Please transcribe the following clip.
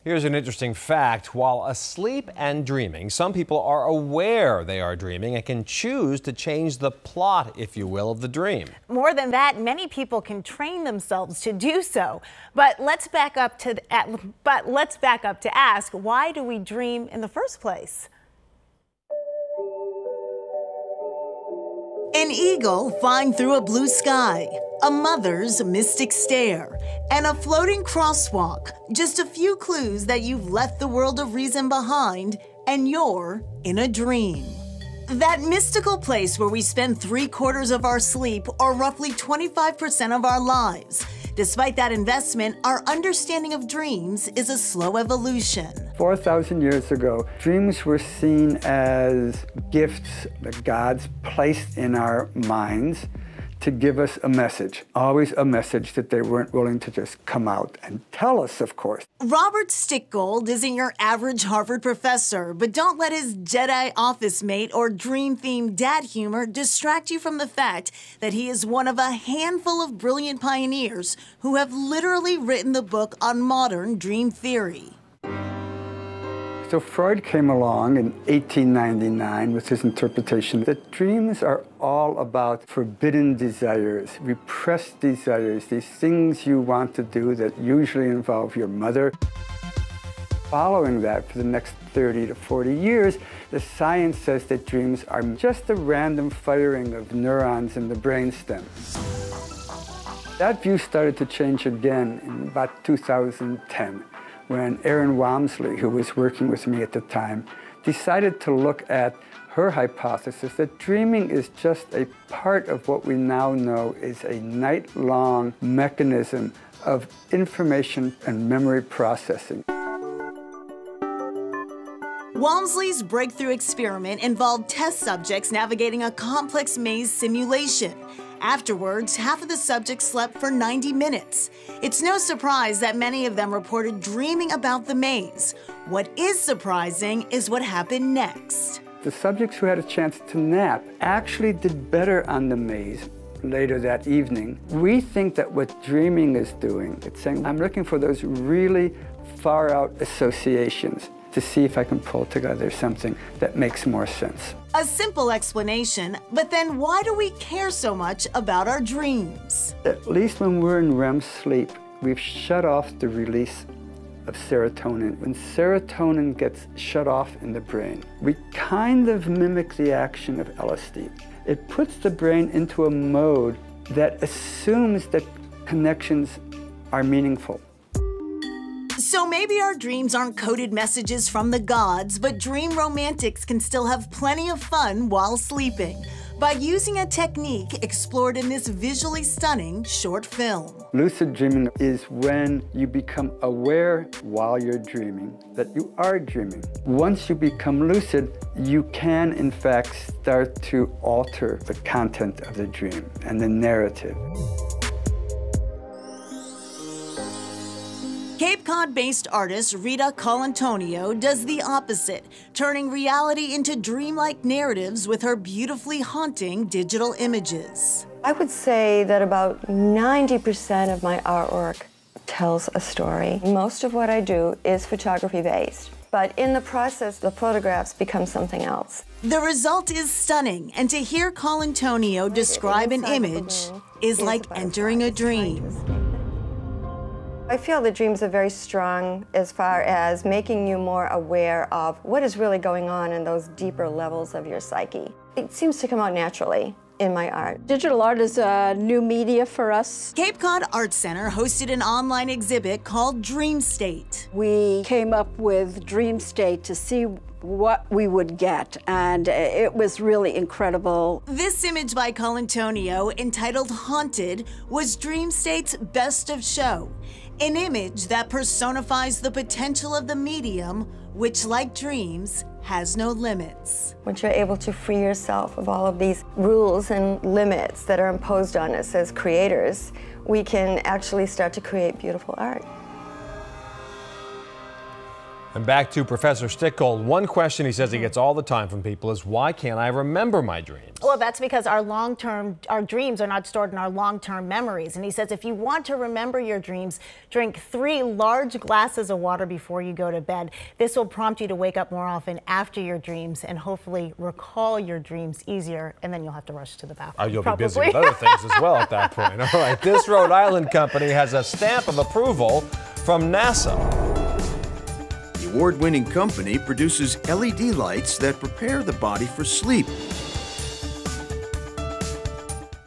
Here's an interesting fact. While asleep and dreaming, some people are aware they are dreaming and can choose to change the plot, if you will, of the dream. More than that, many people can train themselves to do so. But let's back up to ask, why do we dream in the first place? An eagle flying through a blue sky, a mother's mystic stare, and a floating crosswalk. Just a few clues that you've left the world of reason behind and you're in a dream. That mystical place where we spend 3/4 of our sleep, or roughly 25% of our lives. Despite that investment, our understanding of dreams is a slow evolution. 4,000 years ago, dreams were seen as gifts that God's placed in our minds to give us a message, always a message that they weren't willing to just come out and tell us, of course. Robert Stickgold isn't your average Harvard professor, but don't let his Jedi office mate or dream-themed dad humor distract you from the fact that he is one of a handful of brilliant pioneers who have literally written the book on modern dream theory. So Freud came along in 1899 with his interpretation that dreams are all about forbidden desires, repressed desires, these things you want to do that usually involve your mother. Following that, for the next 30 to 40 years, the science says that dreams are just a random firing of neurons in the brainstem. That view started to change again in about 2010. When Erin Walmsley, who was working with me at the time, decided to look at her hypothesis that dreaming is just a part of what we now know is a night-long mechanism of information and memory processing. Walmsley's breakthrough experiment involved test subjects navigating a complex maze simulation. Afterwards, half of the subjects slept for 90 minutes. It's no surprise that many of them reported dreaming about the maze. What is surprising is what happened next. The subjects who had a chance to nap actually did better on the maze later that evening. We think that what dreaming is doing, it's saying, I'm looking for those really far-out associations to see if I can pull together something that makes more sense. A simple explanation, but then why do we care so much about our dreams? At least when we're in REM sleep, we've shut off the release of serotonin. When serotonin gets shut off in the brain, we kind of mimic the action of LSD. It puts the brain into a mode that assumes that connections are meaningful. So maybe our dreams aren't coded messages from the gods, but dream romantics can still have plenty of fun while sleeping by using a technique explored in this visually stunning short film. Lucid dreaming is when you become aware while you're dreaming that you are dreaming. Once you become lucid, you can in fact start to alter the content of the dream and the narrative. Cape Cod-based artist Rita Colantonio does the opposite, turning reality into dreamlike narratives with her beautifully haunting digital images. I would say that about 90% of my artwork tells a story. Most of what I do is photography-based, but in the process, the photographs become something else. The result is stunning, and to hear Colantonio describe an image is like entering a dream. I feel that dreams are very strong as far as making you more aware of what is really going on in those deeper levels of your psyche. It seems to come out naturally in my art. Digital art is a new media for us. Cape Cod Art Center hosted an online exhibit called Dream State. We came up with Dream State to see what we would get, and it was really incredible. This image by Colantonio, entitled Haunted, was Dream State's best of show. An image that personifies the potential of the medium, which, like dreams, has no limits. Once you're able to free yourself of all of these rules and limits that are imposed on us as creators, we can actually start to create beautiful art. And back to Professor Stickgold. One question he says he gets all the time from people is, why can't I remember my dreams? Well, that's because our dreams are not stored in our long-term memories. And he says if you want to remember your dreams, drink 3 large glasses of water before you go to bed. This will prompt you to wake up more often after your dreams and hopefully recall your dreams easier, and then you'll have to rush to the bathroom. You'll be busy with other things as well at that point. All right, this Rhode Island company has a stamp of approval from NASA. The award-winning company produces LED lights that prepare the body for sleep.